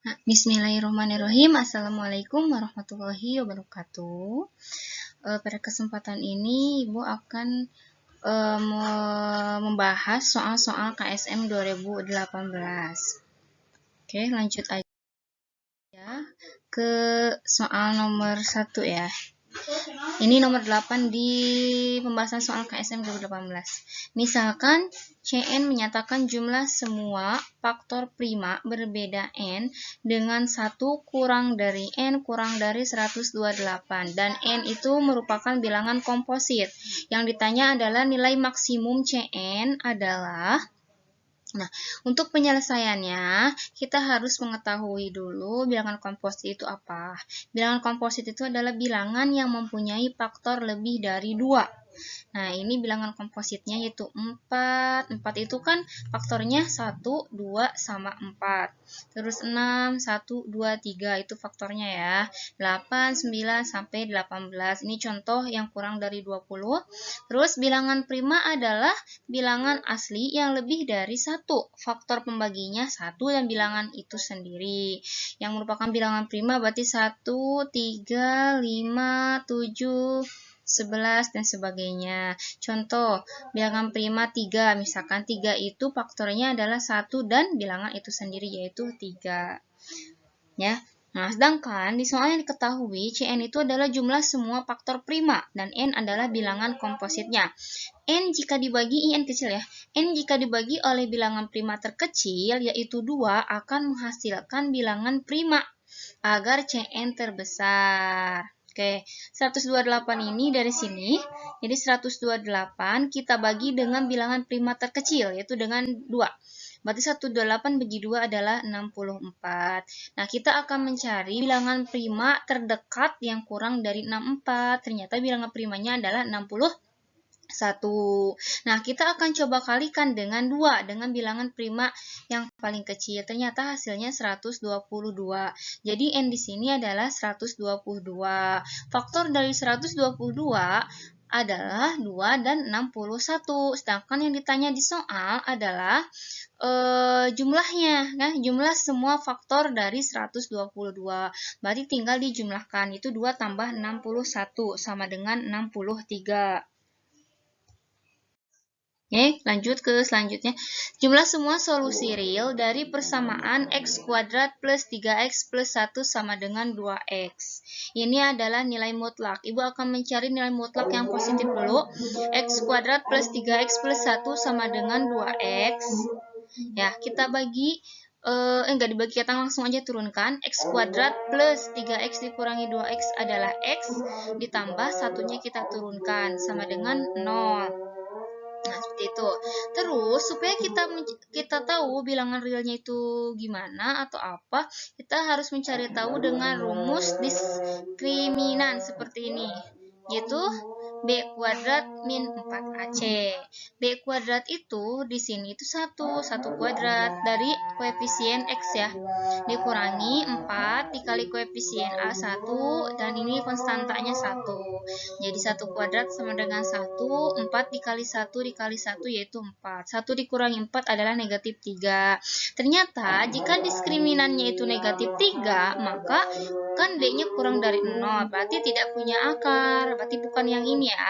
Bismillahirrahmanirrahim. Assalamualaikum warahmatullahi wabarakatuh. Pada kesempatan ini Ibu akan membahas soal-soal KSM 2018. Oke, lanjut aja ke soal nomor 1 ya. Ini nomor 8 di pembahasan soal KSM 2018. Misalkan Cn menyatakan jumlah semua faktor prima berbeda n dengan 1 kurang dari n kurang dari 128 dan n itu merupakan bilangan komposit. Yang ditanya adalah nilai maksimum Cn adalah. Nah, untuk penyelesaiannya, kita harus mengetahui dulu bilangan komposit itu apa. Bilangan komposit itu adalah bilangan yang mempunyai faktor lebih dari 2. Nah, ini bilangan kompositnya yaitu 4. 4 itu kan faktornya 1, 2, sama 4. Terus 6, 1, 2, 3 itu faktornya ya. 8, 9, sampai 18. Ini contoh yang kurang dari 20. Terus bilangan prima adalah bilangan asli yang lebih dari 1. Faktor pembaginya 1 dan bilangan itu sendiri. Yang merupakan bilangan prima berarti 1, 3, 5, 7, 11 dan sebagainya. Contoh, bilangan prima 3, misalkan 3 itu faktornya adalah 1 dan bilangan itu sendiri yaitu 3. Ya. Nah, sedangkan di soal yang diketahui Cn itu adalah jumlah semua faktor prima dan n adalah bilangan kompositnya. N jika dibagi n kecil ya. N jika dibagi oleh bilangan prima terkecil yaitu 2 akan menghasilkan bilangan prima agar Cn terbesar. Oke, 128 ini dari sini, jadi 128 kita bagi dengan bilangan prima terkecil, yaitu dengan 2. Berarti 128 bagi 2 adalah 64. Nah, kita akan mencari bilangan prima terdekat yang kurang dari 64. Ternyata bilangan primanya adalah 61. Nah, kita akan coba kalikan dengan 2, dengan bilangan prima yang paling kecil. Ternyata hasilnya 122. Jadi n di sini adalah 122. Faktor dari 122 adalah 2 dan 61. Sedangkan yang ditanya di soal adalah jumlahnya, nah, jumlah semua faktor dari 122. Berarti tinggal dijumlahkan. Itu 2 tambah 61 sama dengan 63. Oke, lanjut ke selanjutnya. Jumlah semua solusi real dari persamaan x kuadrat plus 3x plus 1 sama dengan 2x. Ini adalah nilai mutlak. Ibu akan mencari nilai mutlak yang positif dulu. X kuadrat plus 3x plus 1 sama dengan 2x. Ya, kita bagi enggak dibagi, kita langsung aja turunkan. X kuadrat plus 3x dikurangi 2x adalah x, ditambah satunya kita turunkan sama dengan 0. Nah, seperti itu. Terus, supaya kita tahu bilangan realnya itu gimana atau apa, kita harus mencari tahu dengan rumus diskriminan seperti ini, yaitu B kuadrat min 4AC. B kuadrat itu di sini itu 1 kuadrat dari koefisien X ya. Dikurangi 4 dikali koefisien A1 dan ini konstantanya 1. Jadi 1 kuadrat sama dengan 1, 4 dikali 1 dikali 1 yaitu 4. 1 dikurangi 4 adalah negatif 3. Ternyata jika diskriminannya itu negatif 3, maka kan D-nya kurang dari 0, berarti tidak punya akar, berarti bukan yang ini ya.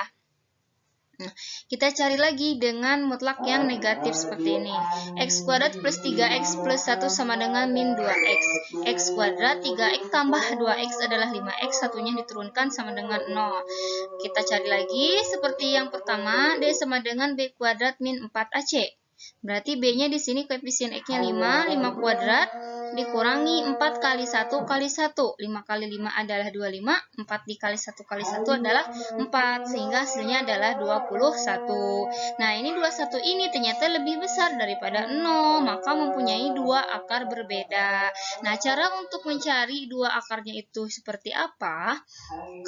Nah, kita cari lagi dengan mutlak yang negatif seperti ini. X kuadrat plus 3x plus 1 sama dengan min 2x. X kuadrat 3x tambah 2x adalah 5x, satunya diturunkan sama dengan 0. Kita cari lagi seperti yang pertama, D sama dengan B kuadrat min 4AC. Berarti B-nya di sini koefisien X-nya 5, 5 kuadrat dikurangi 4 kali 1 kali 1. 5 kali 5 adalah 25, 4 dikali 1 kali 1 adalah 4, sehingga hasilnya adalah 21. Nah, ini 21 ini ternyata lebih besar daripada 0, maka mempunyai 2 akar berbeda. Nah, cara untuk mencari 2 akarnya itu seperti apa?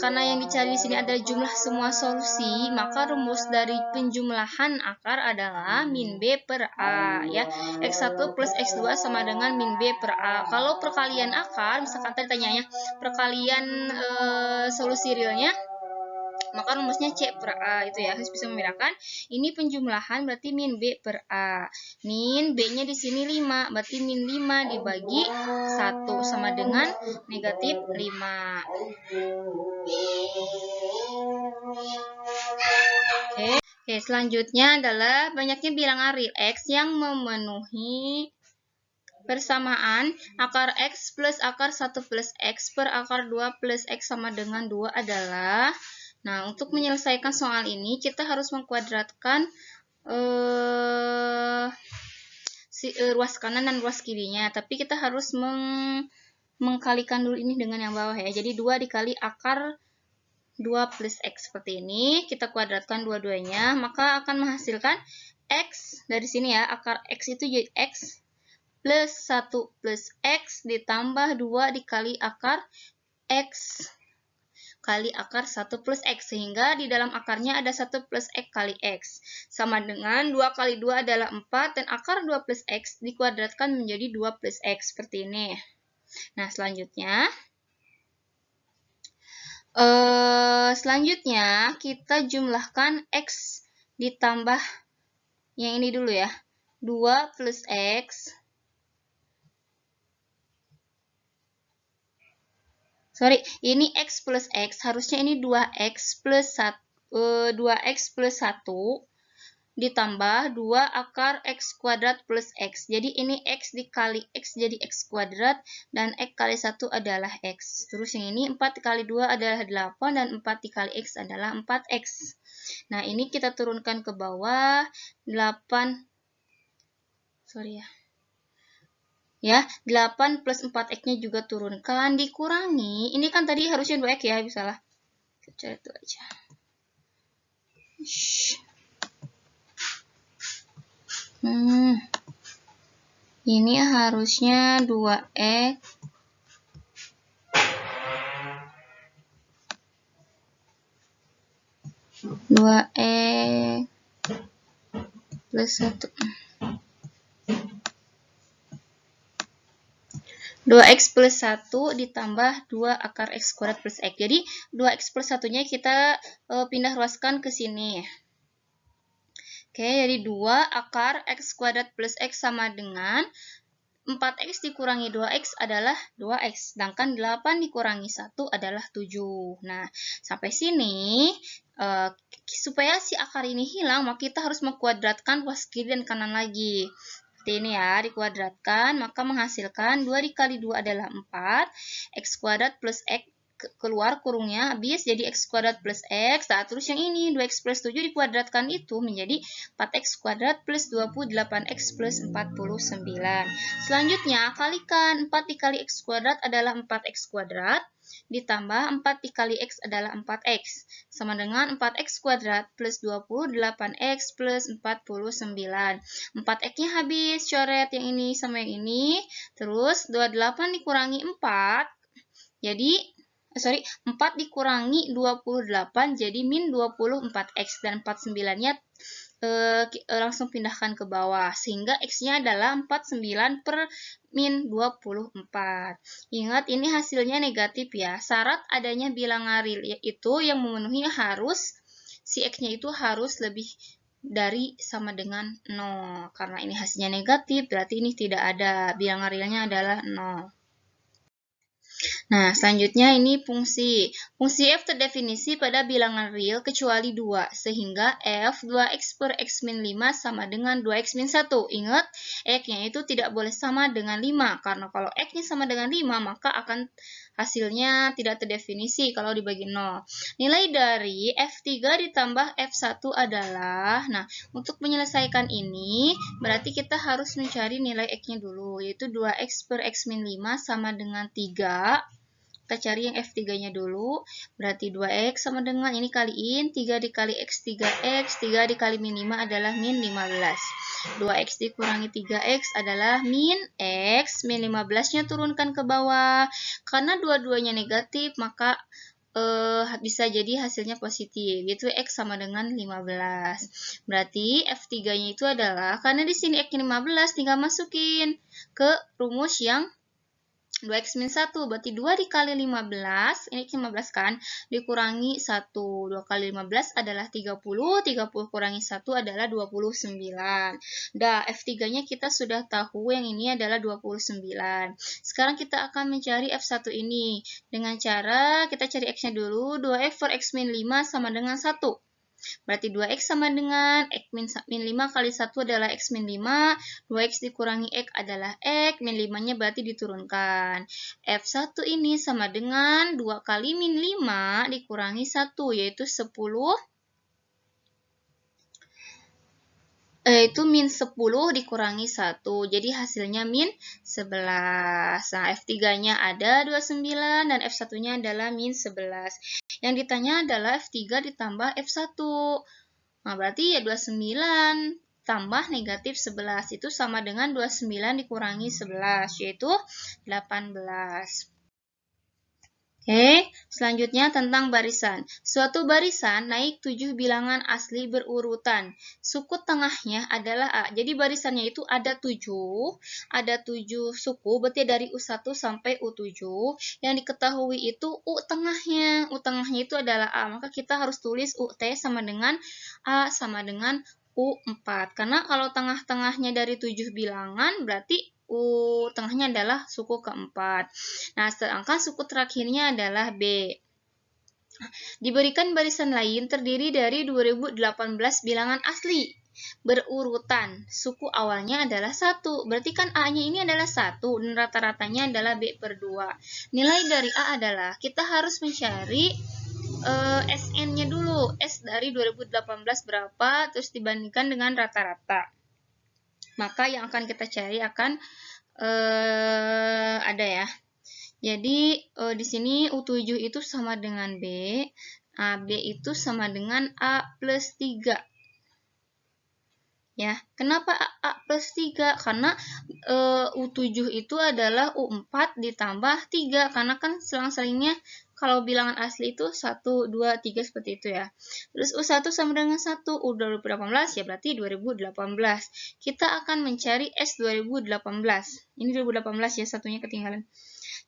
Karena yang dicari di sini adalah jumlah semua solusi, maka rumus dari penjumlahan akar adalah min B per A ya. X1 plus X2 sama dengan min B per A. Kalau perkalian akar, misalkan tadi tanyanya perkalian solusi realnya, maka rumusnya C per A itu ya, harus bisa membedakan. Ini penjumlahan berarti min B per A. Min B-nya di sini 5, berarti min 5 dibagi 1 sama dengan negatif 5. Oke, selanjutnya adalah banyaknya bilangan real X yang memenuhi persamaan akar X plus akar 1 plus X per akar 2 plus X sama dengan 2 adalah, nah untuk menyelesaikan soal ini kita harus mengkuadratkan ruas kanan dan ruas kirinya, tapi kita harus mengkalikan dulu ini dengan yang bawah ya. Jadi 2 dikali akar 2 plus X seperti ini, kita kuadratkan dua-duanya, maka akan menghasilkan X dari sini ya, akar X itu jadi X plus 1 plus X ditambah 2 dikali akar X kali akar 1 plus X, sehingga di dalam akarnya ada 1 plus X kali X sama dengan 2 kali 2 adalah 4, dan akar 2 plus X dikuadratkan menjadi 2 plus X seperti ini. Nah selanjutnya kita jumlahkan X ditambah yang ini dulu ya, 2 plus X ini X plus X, harusnya ini 2X plus 1 ditambah 2 akar X kuadrat plus X. Jadi ini X dikali X jadi X kuadrat, dan X kali 1 adalah X. Terus yang ini 4 dikali 2 adalah 8, dan 4 dikali X adalah 4X. Nah ini kita turunkan ke bawah, 8 plus 4X-nya juga turunkan, dikurangi, ini kan tadi harusnya 2X ya, bisalah. Kita cari itu aja. Ini harusnya 2X. 2X plus 1. 2X plus 1 ditambah 2 akar X kuadrat plus X. Jadi 2X plus 1-nya kita pindah ruaskan ke sini. Oke, jadi 2 akar X kuadrat plus X sama dengan 4X dikurangi 2X adalah 2X. Sedangkan 8 dikurangi 1 adalah 7. Nah, sampai sini, supaya si akar ini hilang, maka kita harus mengkuadratkan ruas kiri dan kanan lagi. Seperti ini ya, dikuadratkan, maka menghasilkan 2 dikali 2 adalah 4, X kuadrat plus X keluar kurungnya, habis jadi X kuadrat plus X. Nah, terus yang ini 2X plus 7 dikuadratkan itu menjadi 4X kuadrat plus 28X plus 49. Selanjutnya, kalikan 4 dikali X kuadrat adalah 4X kuadrat, ditambah 4 dikali X adalah 4X, sama dengan 4X kuadrat plus 28X plus 49. 4X-nya habis, coret yang ini sama yang ini, terus 28 dikurangi 4, jadi 4 dikurangi 28 jadi min 24X, dan 49-nya langsung pindahkan ke bawah, sehingga X-nya adalah 49 per min 24. Ingat, ini hasilnya negatif ya. Syarat adanya bilangan real itu yang memenuhi harus si X-nya itu harus lebih dari sama dengan 0. Karena ini hasilnya negatif, berarti ini tidak ada. Bilangan realnya adalah 0. Nah, selanjutnya ini fungsi. Fungsi f terdefinisi pada bilangan real kecuali 2, sehingga f 2x per x min 5 sama dengan 2x min 1. Ingat, x-nya itu tidak boleh sama dengan 5, karena kalau x-nya sama dengan 5, maka akan hasilnya tidak terdefinisi kalau dibagi 0. Nilai dari f3 ditambah f1 adalah, nah, untuk menyelesaikan ini, berarti kita harus mencari nilai x-nya dulu, yaitu 2x per x min 5 sama dengan 3. Kita cari yang F3-nya dulu, berarti 2X sama dengan, ini kaliin, 3 dikali X, 3X, 3 dikali min 5 adalah min 15. 2X dikurangi 3X adalah min X, min 15-nya turunkan ke bawah. Karena dua-duanya negatif, maka bisa jadi hasilnya positif, yaitu X sama dengan 15. Berarti F3-nya itu adalah, karena di sini X-nya 15, tinggal masukin ke rumus yang 2x min 1, berarti 2 dikali 15, ini 15 kan, dikurangi 1. 2 kali 15 adalah 30, 30 kurangi 1 adalah 29. Dah, F3-nya kita sudah tahu, yang ini adalah 29. Sekarang kita akan mencari F1 ini. Dengan cara, kita cari X-nya dulu, 2X per X min 5 sama dengan 1. Berarti 2x sama dengan X min 5 kali 1 adalah X min 5. 2x dikurangi X adalah X. Min 5-nya berarti diturunkan. F1 ini sama dengan 2 kali min 5 dikurangi 1, yaitu 10. Itu min 10 dikurangi 1. Jadi hasilnya min 11. Nah, F3-nya ada 29 dan F1-nya adalah min 11. Yang ditanya adalah F3 ditambah F1. Nah, berarti ya 29 tambah negatif 11. Itu sama dengan 29 dikurangi 11, yaitu 18. Oke, selanjutnya tentang barisan. Suatu barisan naik 7 bilangan asli berurutan. Suku tengahnya adalah A. Jadi barisannya itu ada 7 suku, berarti dari U1 sampai U7. Yang diketahui itu U tengahnya. U tengahnya itu adalah A, maka kita harus tulis UT sama dengan A sama dengan U4. Karena kalau tengah-tengahnya dari 7 bilangan, berarti U tengahnya adalah suku keempat. Nah, sedangkan suku terakhirnya adalah B. Diberikan barisan lain terdiri dari 2018 bilangan asli berurutan. Suku awalnya adalah 1. Berarti kan A-nya ini adalah 1 dan rata-ratanya adalah B per 2. Nilai dari A adalah kita harus mencari SN-nya dulu. S dari 2018 berapa, terus dibandingkan dengan rata-rata. Maka yang akan kita cari akan ada ya. Jadi di sini U7 itu sama dengan B, B itu sama dengan A plus 3. Ya, kenapa A plus 3? Karena U7 itu adalah U4 ditambah 3, karena kan selang-selingnya kalau bilangan asli itu 1, 2, 3 seperti itu ya. Terus U1 sama dengan 1, U2018 ya berarti 2018. Kita akan mencari S 2018. Ini 2018 ya, satunya ketinggalan.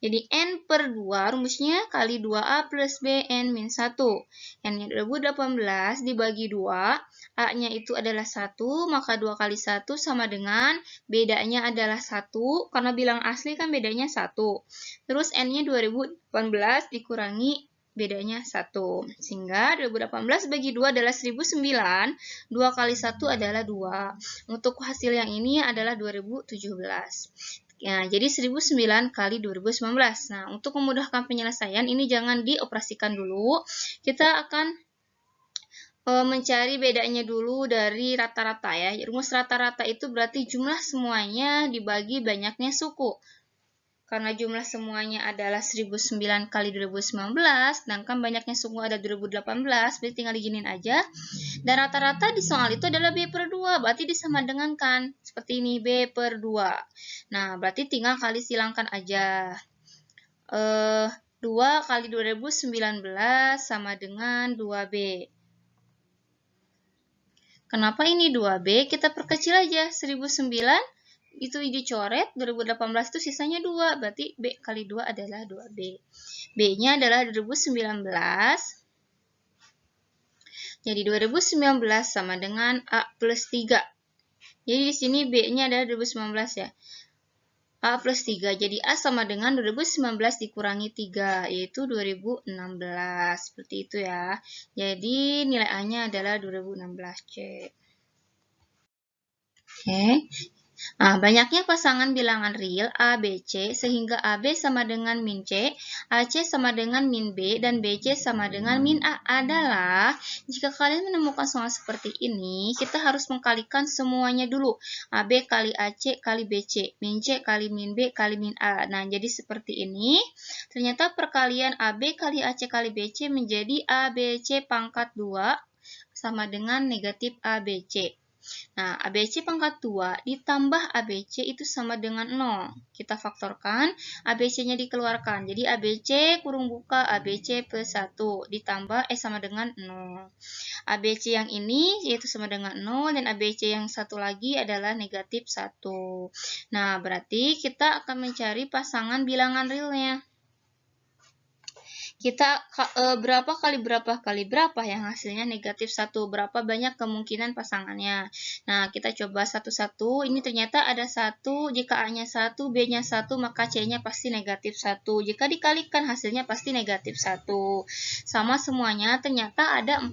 Jadi N per 2 rumusnya kali 2A plus B N min 1. N-nya 2018 dibagi 2. A-nya itu adalah 1, maka 2 kali 1 sama dengan, bedanya adalah 1, karena bilang asli kan bedanya 1. Terus N-nya 2018 dikurangi bedanya 1. Sehingga 2018 bagi 2 adalah 1009, 2 kali 1 adalah 2. Untuk hasil yang ini adalah 2017. Ya, jadi 1009 kali 2019. Nah, untuk memudahkan penyelesaian, ini jangan dioperasikan dulu. Kita akan mencari bedanya dulu dari rata-rata ya. Rumus rata-rata itu berarti jumlah semuanya dibagi banyaknya suku. Karena jumlah semuanya adalah 1009 kali 2019, sedangkan banyaknya suku ada 2018, berarti tinggal diginin aja. Dan rata-rata di soal itu adalah B per 2, berarti disama dengan kan. Seperti ini, B per 2. Nah, berarti tinggal kali silangkan aja. 2 kali 2019 sama dengan 2B. Kenapa ini 2B? Kita perkecil aja. 1009 itu dicoret, 2018 itu sisanya 2. Berarti B kali 2 adalah 2B. B-nya adalah 2019. Jadi 2019 sama dengan A plus 3. Jadi di sini B-nya adalah 2019 ya. A plus 3. Jadi A sama dengan 2019 dikurangi 3, yaitu 2016. Seperti itu ya. Jadi nilai A-nya adalah 2016C. Oke. Nah, banyaknya pasangan bilangan real A, B, C, sehingga AB sama dengan min C, AC sama dengan min B, dan BC sama dengan min A adalah, jika kalian menemukan soal seperti ini, kita harus mengkalikan semuanya dulu. AB kali AC kali BC, min C kali min B kali min A. Nah, jadi seperti ini. Ternyata perkalian AB kali AC kali BC menjadi ABC pangkat 2 sama dengan negatif ABC. Nah, ABC pangkat 2 ditambah ABC itu sama dengan 0. Kita faktorkan, ABC-nya dikeluarkan. Jadi ABC kurung buka ABC plus 1 ditambah sama dengan 0. ABC yang ini yaitu sama dengan 0 dan ABC yang satu lagi adalah negatif 1. Nah, berarti kita akan mencari pasangan bilangan realnya. Kita berapa kali berapa yang hasilnya negatif 1. Berapa banyak kemungkinan pasangannya. Nah, kita coba satu-satu. Ini ternyata ada 1. Jika A-nya 1, B-nya 1, maka C-nya pasti negatif 1. Jika dikalikan hasilnya pasti negatif 1. Sama semuanya, ternyata ada 4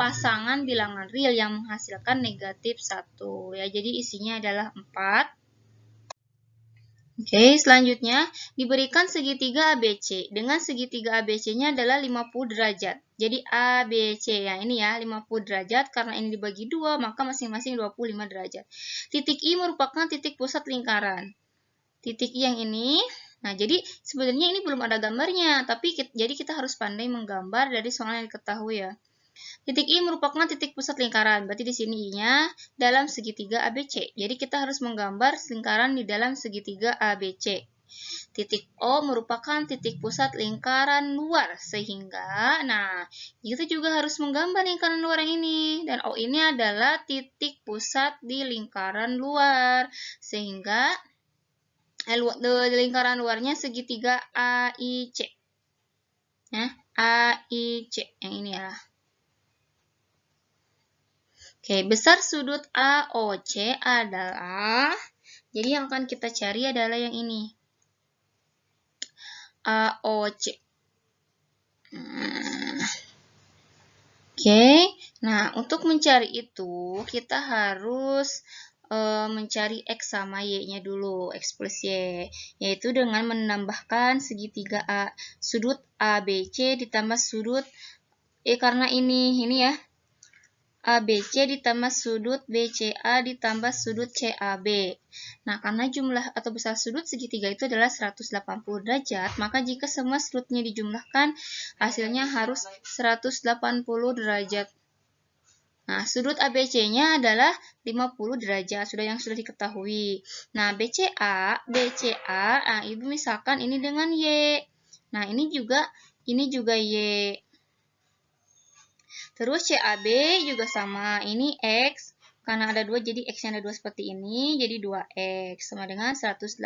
pasangan bilangan real yang menghasilkan negatif 1. Ya, jadi isinya adalah 4. Oke, selanjutnya diberikan segitiga ABC. Dengan segitiga ABC-nya adalah 50 derajat. Jadi ABC yang ini ya, 50 derajat. Karena ini dibagi 2, maka masing-masing 25 derajat. Titik I merupakan titik pusat lingkaran. Titik I yang ini, nah jadi sebenarnya ini belum ada gambarnya. Tapi jadi kita harus pandai menggambar dari soal yang diketahui ya. Titik I merupakan titik pusat lingkaran, berarti di sini I-nya dalam segitiga ABC. Jadi kita harus menggambar lingkaran di dalam segitiga ABC. Titik O merupakan titik pusat lingkaran luar, sehingga, nah, kita juga harus menggambar lingkaran luar yang ini. Dan O ini adalah titik pusat di lingkaran luar, sehingga lingkaran luarnya segitiga AIC. Nah, AIC yang ini ya. Oke, besar sudut AOC adalah, jadi yang akan kita cari adalah yang ini. AOC. Oke, nah untuk mencari itu, kita harus mencari X sama Y-nya dulu, X plus Y. Yaitu dengan menambahkan segitiga sudut ABC ditambah sudut, karena ini ya. ABC ditambah sudut BCA ditambah sudut CAB. Nah, karena jumlah atau besar sudut segitiga itu adalah 180 derajat, maka jika semua sudutnya dijumlahkan, hasilnya harus 180 derajat. Nah, sudut ABC-nya adalah 50 derajat, yang sudah diketahui. Nah, BCA, nah, Ibu misalkan ini dengan Y. Nah, ini juga Y. Terus CAB juga sama, ini X, karena ada 2 jadi X-nya ada 2 seperti ini, jadi 2X sama dengan 180.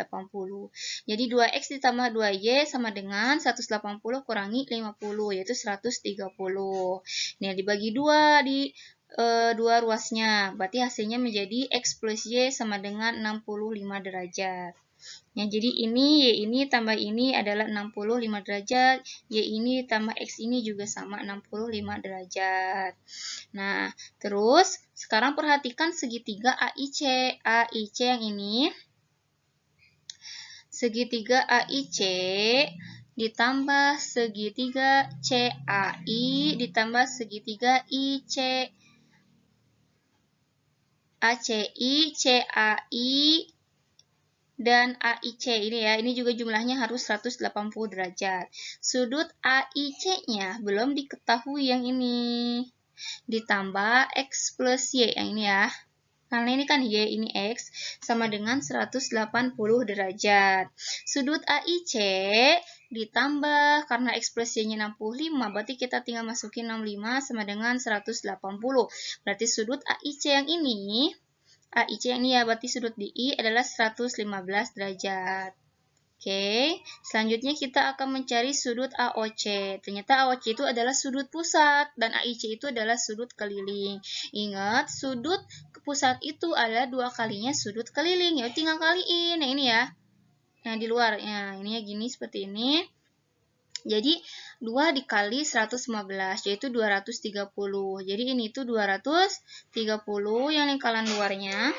Jadi 2X ditambah 2Y sama dengan 180 kurangi 50, yaitu 130. Ini dibagi 2 di 2 ruasnya, berarti hasilnya menjadi X plus Y sama dengan 65 derajat. Ya, jadi ini Y ini tambah ini adalah 65 derajat, Y ini tambah X ini juga sama 65 derajat. Nah, terus sekarang perhatikan segitiga AIC. AIC yang ini, segitiga AIC ditambah segitiga CAI ditambah segitiga IC. ACI, CAI, dan AIC ini ya, ini juga jumlahnya harus 180 derajat. Sudut AIC-nya belum diketahui yang ini. Ditambah X plus Y yang ini ya. Karena ini kan Y, ini X, sama dengan 180 derajat. Sudut AIC ditambah, karena X plus Y-nya 65, berarti kita tinggal masukin 65 sama dengan 180. Berarti sudut AIC yang ini, AIC ini ya, berarti sudut DI adalah 115 derajat. Oke, selanjutnya kita akan mencari sudut AOC. Ternyata AOC itu adalah sudut pusat dan AIC itu adalah sudut keliling. Ingat, sudut pusat itu adalah 2 kalinya sudut keliling. Ya, tinggal kaliin. Nah, ini ya. Nah, di luar. Ya, ini ya gini seperti ini. Jadi 2 dikali 115 yaitu 230. Jadi ini tuh 230 yang lingkaran luarnya.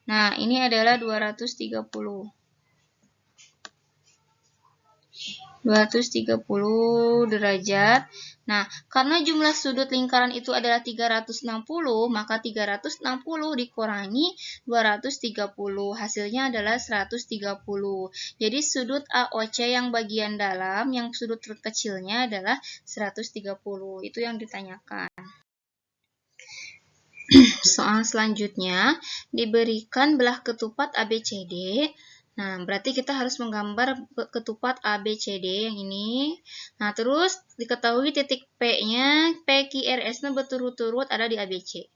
Nah, ini adalah 230 derajat. Nah, karena jumlah sudut lingkaran itu adalah 360, maka 360 dikurangi 230. Hasilnya adalah 130. Jadi sudut AOC yang bagian dalam, yang sudut terkecilnya adalah 130. Itu yang ditanyakan. Soal selanjutnya, diberikan belah ketupat ABCD. Nah, berarti kita harus menggambar ketupat ABCD yang ini. Nah, terus diketahui titik P-nya, PQRS-nya berturut-turut ada di ABC.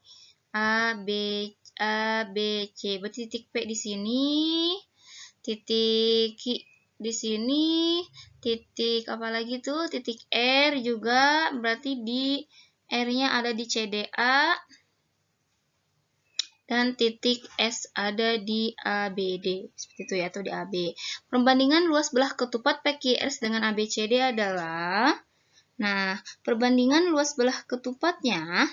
ABC, berarti titik P di sini, titik Q di sini, titik apa lagi tuh? Titik R juga, berarti di R-nya ada di CDA. Dan titik S ada di ABD, seperti itu ya, atau di AB. Perbandingan luas belah ketupat PQRS dengan ABCD adalah, nah, perbandingan luas belah ketupatnya,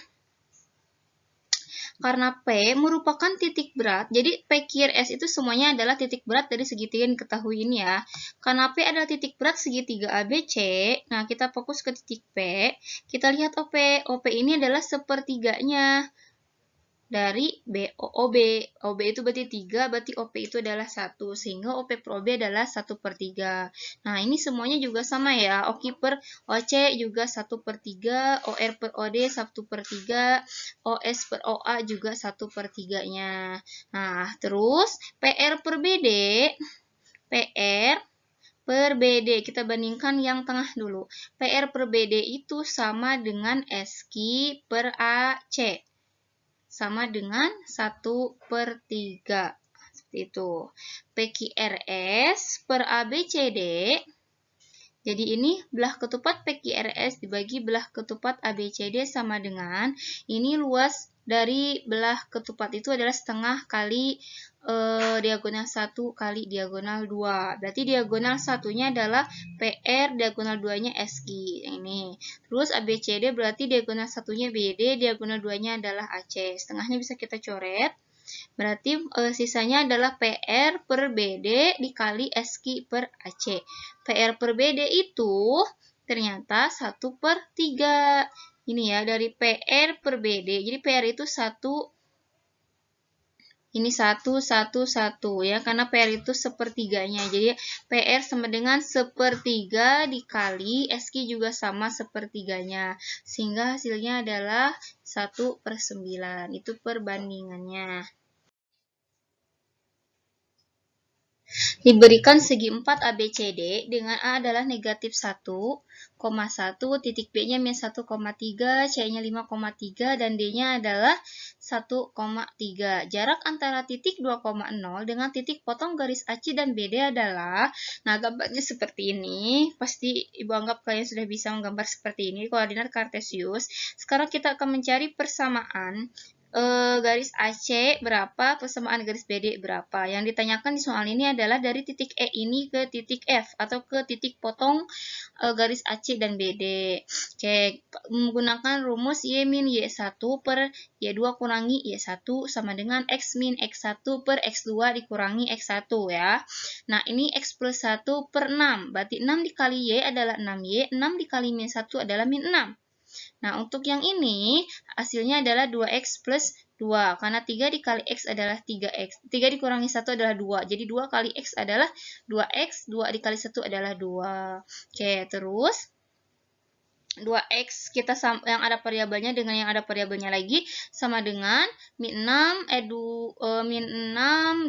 karena P merupakan titik berat, jadi PQRS itu semuanya adalah titik berat dari segitiga yang diketahui ini ya. Karena P adalah titik berat segitiga ABC, nah kita fokus ke titik P, kita lihat OP. OP ini adalah sepertiganya dari OB. OB itu berarti 3, berarti OP itu adalah 1, sehingga OP per OB adalah 1/3. Nah, ini semuanya juga sama ya, OQ per OC juga 1/3, OR per OD 1/3, OS per OA juga 1/3-nya. Nah, terus PR per BD, PR per BD, kita bandingkan yang tengah dulu. PR per BD itu sama dengan SQ per AC. Sama dengan 1/3. Seperti itu. PQRS per ABCD. Jadi ini belah ketupat PQRS dibagi belah ketupat ABCD sama dengan, ini luas dari belah ketupat itu adalah setengah kali diagonal 1 kali diagonal 2. Berarti diagonal satunya adalah PR, diagonal 2-nya SQ. Ini. Terus ABCD berarti diagonal satunya BD, diagonal 2-nya adalah AC. Setengahnya bisa kita coret. Berarti sisanya adalah PR per BD dikali SQ per AC. PR per BD itu ternyata 1/3. Ini ya, dari PR per BD. Jadi PR itu 1, ini 1, 1, 1 ya, karena PR itu sepertiganya. Jadi PR sama dengan 1/3 dikali SQ juga sama sepertiganya. Sehingga hasilnya adalah 1/9. Itu perbandingannya. Diberikan segi 4 ABCD dengan A adalah negatif 1,1, titik B-nya minus 1,3, C-nya 5,3, dan D-nya adalah 1,3. Jarak antara titik 2,0 dengan titik potong garis AC dan BD adalah, nah gambarnya seperti ini, pasti Ibu anggap kalian sudah bisa menggambar seperti ini, koordinat kartesius. Sekarang kita akan mencari persamaan garis AC berapa, persamaan garis BD berapa. Yang ditanyakan di soal ini adalah dari titik E ini ke titik F atau ke titik potong garis AC dan BD. Oke, menggunakan rumus Y min Y1 per Y2 kurangi Y1 sama dengan X min X1 per X2 dikurangi X1 ya. Nah, ini X plus 1 per 6. Berarti 6 dikali Y adalah 6Y, 6 dikali min 1 adalah min 6. Nah, untuk yang ini, hasilnya adalah 2x plus 2. Karena 3 dikali x adalah 3x. 3 dikurangi 1 adalah 2. Jadi 2 kali x adalah 2x. 2 dikali 1 adalah 2. Oke, terus 2x kita yang ada variabelnya dengan yang ada variabelnya lagi sama dengan min 6,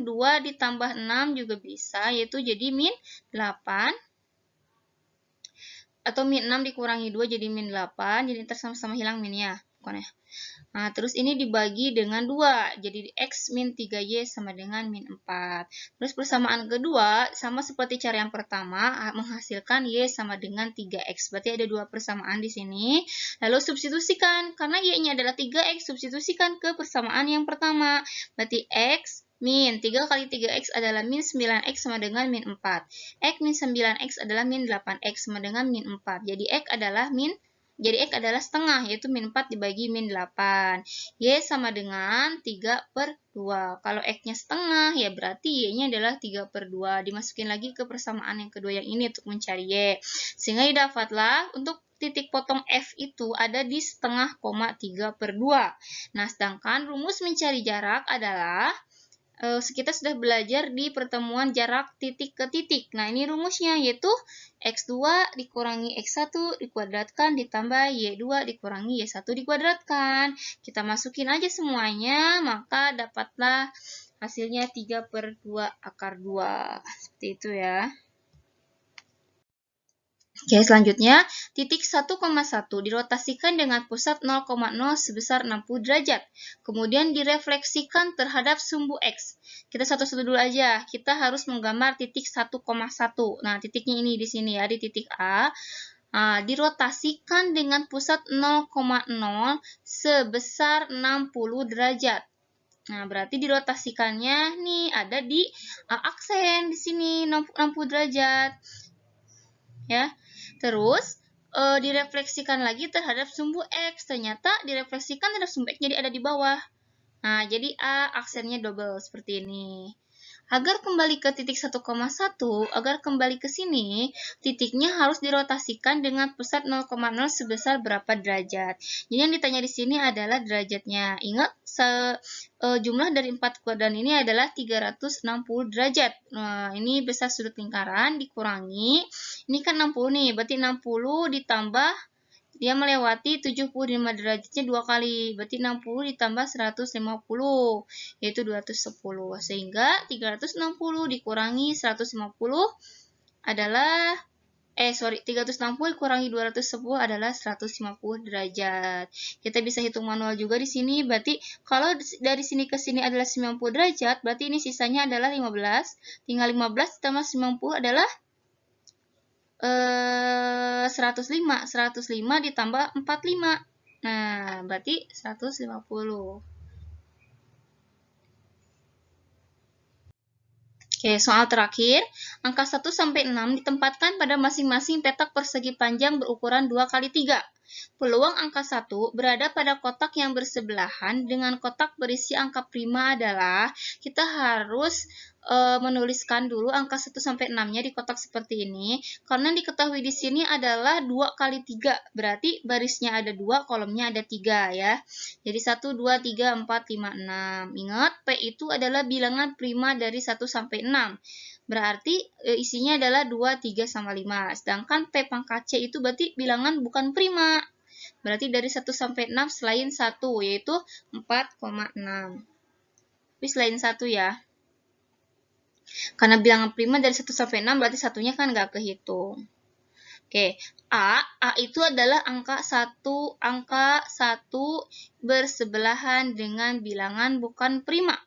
2 ditambah 6 juga bisa, yaitu jadi min 8. Atau min 6 dikurangi 2 jadi min 8, jadi sama-sama hilang minnya. Nah, terus ini dibagi dengan 2, jadi X min 3Y sama dengan min 4. Terus persamaan kedua, sama seperti cara yang pertama, menghasilkan Y sama dengan 3X. Berarti ada 2 persamaan di sini. Lalu substitusikan, karena Y-nya adalah 3X, substitusikan ke persamaan yang pertama. Berarti X min 3 kali 3x adalah min 9x sama dengan min 4. X min 9x adalah min 8x sama dengan min 4. Jadi X adalah setengah, yaitu min 4 dibagi min 8. Y sama dengan 3/2. Kalau X-nya setengah, ya berarti Y-nya adalah 3/2. Dimasukin lagi ke persamaan yang kedua yang ini untuk mencari Y. Sehingga didapatlah untuk titik potong F itu ada di setengah, 3/2. Nah, sedangkan rumus mencari jarak adalah kita sudah belajar di pertemuan jarak titik ke titik. Nah, ini rumusnya yaitu X2 dikurangi X1 dikuadratkan ditambah Y2 dikurangi Y1 dikuadratkan. Kita masukin aja semuanya, maka dapatlah hasilnya 3/2 akar 2. Seperti itu ya. Oke, selanjutnya, titik 1,1 dirotasikan dengan pusat 0,0 sebesar 60 derajat. Kemudian direfleksikan terhadap sumbu X. Kita satu-satu dulu aja. Kita harus menggambar titik 1,1. Nah, titiknya ini di sini ya, di titik A. Nah, dirotasikan dengan pusat 0,0 sebesar 60 derajat. Nah, berarti dirotasikannya nih ada di aksen di sini 60 derajat. Ya. Terus direfleksikan lagi terhadap sumbu X. Ternyata direfleksikan terhadap sumbu X jadi ada di bawah. Nah, jadi A aksennya double seperti ini. Agar kembali ke titik 1,1, agar kembali ke sini, titiknya harus dirotasikan dengan pusat 0,0 sebesar berapa derajat. Jadi yang ditanya di sini adalah derajatnya. Ingat, jumlah dari 4 kuadran ini adalah 360 derajat. Nah, ini besar sudut lingkaran dikurangi. Ini kan 60 nih, berarti 60 ditambah dia melewati 75 derajatnya 2 kali. Berarti 60 ditambah 150, yaitu 210. Sehingga 360 dikurangi 150 adalah 360 dikurangi 210 adalah 150 derajat. Kita bisa hitung manual juga di sini. Berarti kalau dari sini ke sini adalah 90 derajat, berarti ini sisanya adalah 15. Tinggal 15 ditambah 90 adalah 105 ditambah 45. Nah, berarti 150. Oke, soal terakhir. Angka 1 sampai 6 ditempatkan pada masing-masing petak persegi panjang berukuran 2 kali 3. Peluang angka 1 berada pada kotak yang bersebelahan dengan kotak berisi angka prima adalah kita harus menuliskan dulu angka 1 sampai 6-nya di kotak seperti ini. Karena diketahui di sini adalah 2 kali 3. Berarti barisnya ada 2, kolomnya ada 3 ya. Jadi 1, 2, 3, 4, 5, 6. Ingat, P itu adalah bilangan prima dari 1 sampai 6. Berarti isinya adalah 2, 3, sama 5. Sedangkan P pangkat C itu berarti bilangan bukan prima. Berarti dari 1 sampai 6 selain 1, yaitu 4,6. Tapi selain 1 ya. Karena bilangan prima dari 1 sampai 6 berarti satunya kan nggak kehitung. Oke, A itu adalah angka 1 bersebelahan dengan bilangan bukan prima.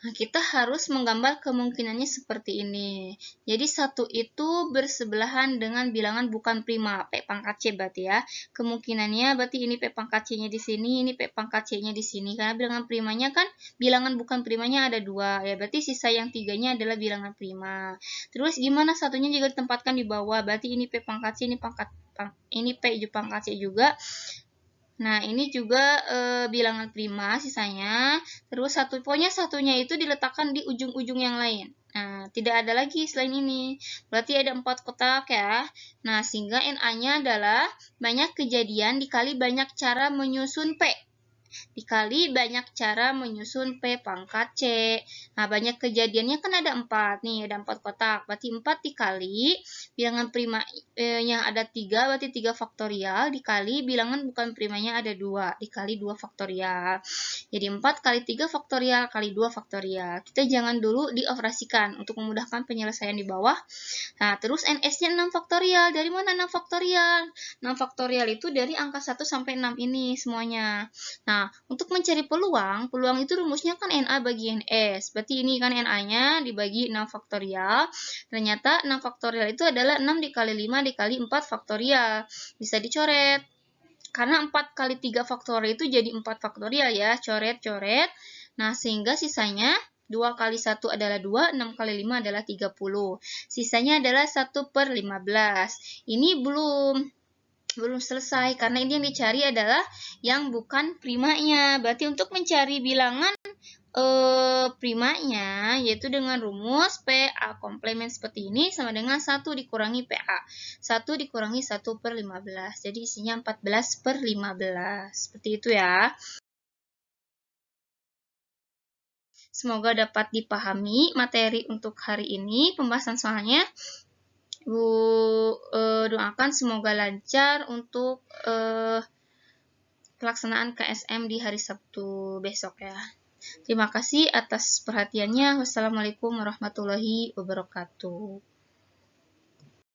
Nah, kita harus menggambar kemungkinannya seperti ini. Jadi 1 itu bersebelahan dengan bilangan bukan prima, P pangkat C berarti ya. Kemungkinannya berarti ini P pangkat C-nya di sini, ini P pangkat C-nya di sini. Karena bilangan primanya kan, bilangan bukan primanya ada 2. Ya, berarti sisa yang 3-nya adalah bilangan prima. Terus gimana satunya juga ditempatkan di bawah, berarti ini P pangkat C, ini P pangkat C juga. Nah, ini juga bilangan prima sisanya. Terus pokoknya satunya itu diletakkan di ujung-ujung yang lain. Nah, tidak ada lagi selain ini. Berarti ada 4 kotak ya. Nah, sehingga NA-nya adalah banyak kejadian dikali banyak cara menyusun P. Dikali banyak cara menyusun P pangkat C. Nah, banyak kejadiannya kan ada 4 nih, ada 4 kotak. Berarti 4 dikali bilangan prima yang ada 3, berarti 3 faktorial, dikali bilangan bukan primanya ada 2, dikali 2 faktorial. Jadi 4 kali 3 faktorial kali 2 faktorial. Kita jangan dulu dioperasikan untuk memudahkan penyelesaian di bawah. Nah, terus NS-nya 6 faktorial. Dari mana 6 faktorial? 6 faktorial itu dari angka 1 sampai 6 ini semuanya. Nah, untuk mencari peluang itu rumusnya kan NA bagi NS. Berarti ini kan NA-nya dibagi 6 faktorial. Ternyata 6 faktorial itu adalah 6 dikali 5 dikali 4 faktorial. Bisa dicoret. Karena 4 kali 3 faktorial itu jadi 4 faktorial ya. Coret-coret. Nah, sehingga sisanya 2 kali 1 adalah 2, 6 kali 5 adalah 30. Sisanya adalah 1/15. Ini belum selesai karena ini yang dicari adalah yang bukan primanya. Berarti untuk mencari bilangan primanya yaitu dengan rumus PA komplement seperti ini sama dengan 1 dikurangi PA. 1 dikurangi 1/15. Jadi isinya 14/15. Seperti itu ya. Semoga dapat dipahami materi untuk hari ini, pembahasan soalnya. Ibu doakan semoga lancar untuk pelaksanaan KSM di hari Sabtu besok ya. Terima kasih atas perhatiannya. Wassalamualaikum warahmatullahi wabarakatuh.